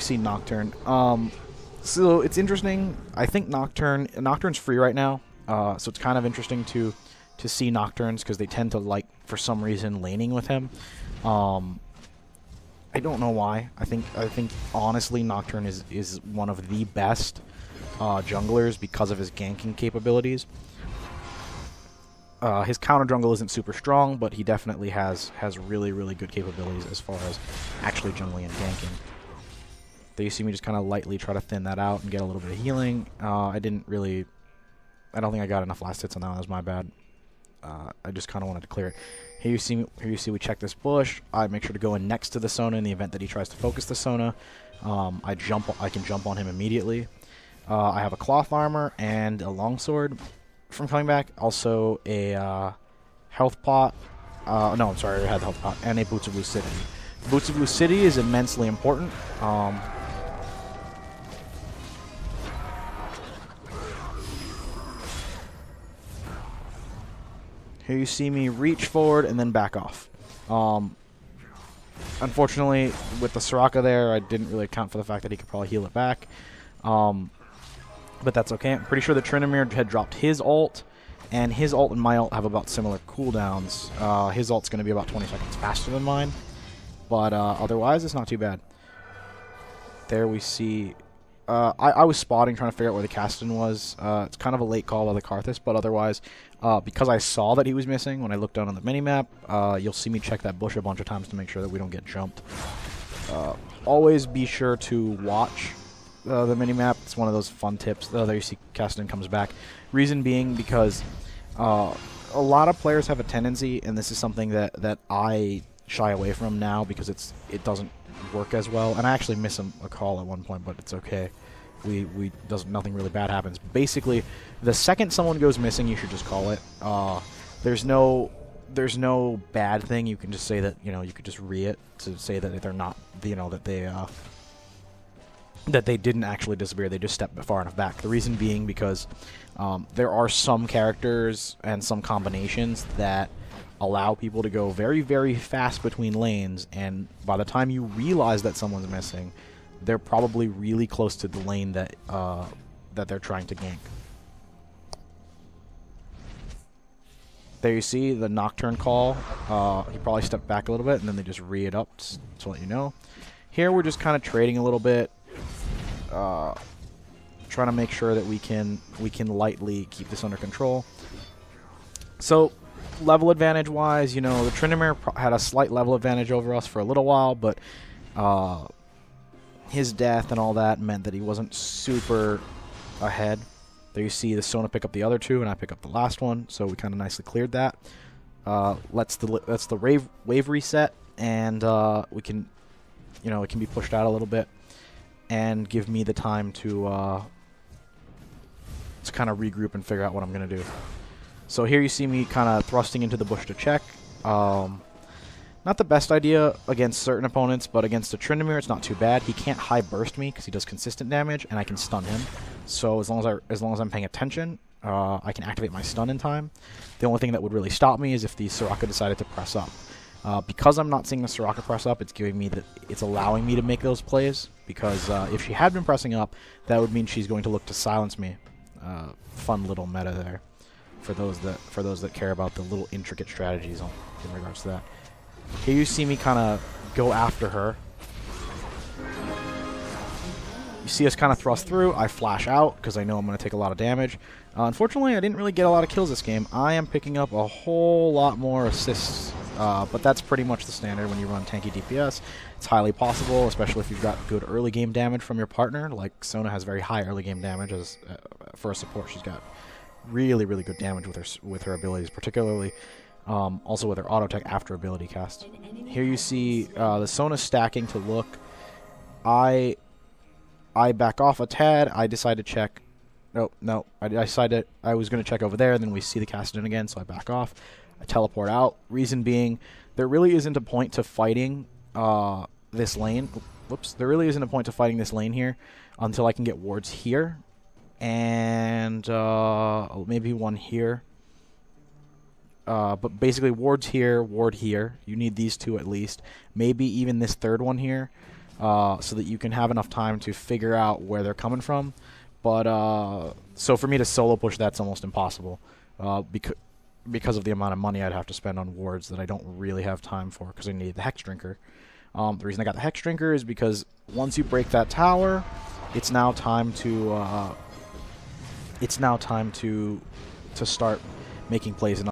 See Nocturne. So it's interesting. I think Nocturne's free right now, so it's kind of interesting to see Nocturnes because they tend to like, for some reason, laning with him. I don't know why. I think honestly Nocturne is one of the best junglers because of his ganking capabilities. His counter jungle isn't super strong, but he definitely has really good capabilities as far as actually jungling and ganking. There you see me just kind of lightly try to thin that out and get a little bit of healing. I don't think I got enough last hits on that one. That was my bad. I just kind of wanted to clear it. Here you see we check this bush. I make sure to go in next to the Sona in the event that he tries to focus the Sona. I can jump on him immediately. I have a cloth armor and a longsword from coming back. Also a health pot. No, I'm sorry, I had the health pot. And a Boots of Lucidity. Boots of Lucidity is immensely important. Here you see me reach forward and then back off. Unfortunately, with the Soraka there, I didn't really account for the fact that he could probably heal it back. But that's okay. I'm pretty sure the Tryndamere had dropped his ult, and his ult and my ult have about similar cooldowns. His ult's going to be about 20 seconds faster than mine, but otherwise it's not too bad. There we see... I was spotting, trying to figure out where the Kassadin was. It's kind of a late call by the Karthus, but otherwise, because I saw that he was missing when I looked down on the minimap, you'll see me check that bush a bunch of times to make sure that we don't get jumped. Always be sure to watch the minimap. It's one of those fun tips. There you see Kassadin comes back. Reason being because a lot of players have a tendency, and this is something that I shy away from now because it doesn't work as well. And I actually miss a call at one point, but it's okay. Nothing really bad happens. Basically, the second someone goes missing, you should just call it. There's no bad thing. You can just say that, you could just it to say that they're not, that they didn't actually disappear. They just stepped far enough back. The reason being because there are some characters and some combinations that allow people to go very fast between lanes, and by the time you realize that someone's missing, they're probably really close to the lane that they're trying to gank. There you see the Nocturne call. He probably stepped back a little bit, and then they just it up to let you know. Here we're just kind of trading a little bit, trying to make sure that we can lightly keep this under control. So level advantage wise, the Tryndamere had a slight level advantage over us for a little while, but his death and all that meant that he wasn't super ahead. There you see the Sona pick up the other two, and I pick up the last one, so we kind of nicely cleared that. That's the wave reset, and we can, it can be pushed out a little bit and give me the time to kind of regroup and figure out what I'm going to do. So here you see me kind of thrusting into the bush to check. Not the best idea against certain opponents, but against a Tryndamere, it's not too bad. He can't high burst me because he does consistent damage, and I can stun him. So as long as I'm paying attention, I can activate my stun in time. The only thing that would really stop me is if the Soraka decided to press up. Because I'm not seeing the Soraka press up, it's allowing me to make those plays. Because if she had been pressing up, that would mean she's going to look to silence me. Fun little meta there for those that care about the little intricate strategies in regards to that. Here you see me kind of go after her. You see us kind of thrust through. I flash out because I know I'm going to take a lot of damage. Unfortunately, I didn't really get a lot of kills this game. I am picking up a whole lot more assists, but that's pretty much the standard when you run tanky DPS. It's highly possible, especially if you've got good early game damage from your partner. Like Sona has very high early game damage as for a support. She's got really good damage with her abilities, particularly also with her auto tech after ability cast. Here you see the Sona stacking to look. I back off a tad. I decide to check. No. I decided I was going to check over there, and then we see the Kassadin again, so I back off. I teleport out. Reason being, there really isn't a point to fighting this lane. Whoops. There really isn't a point to fighting this lane here until I can get wards here. And maybe one here. But basically wards here, ward here. You need these two at least. Maybe even this third one here. so that you can have enough time to figure out where they're coming from. But so for me to solo push, that's almost impossible, because of the amount of money I'd have to spend on wards that I don't really have time for, because I need the Hex Drinker. The reason I got the Hex Drinker is because once you break that tower, it's now time to start making plays in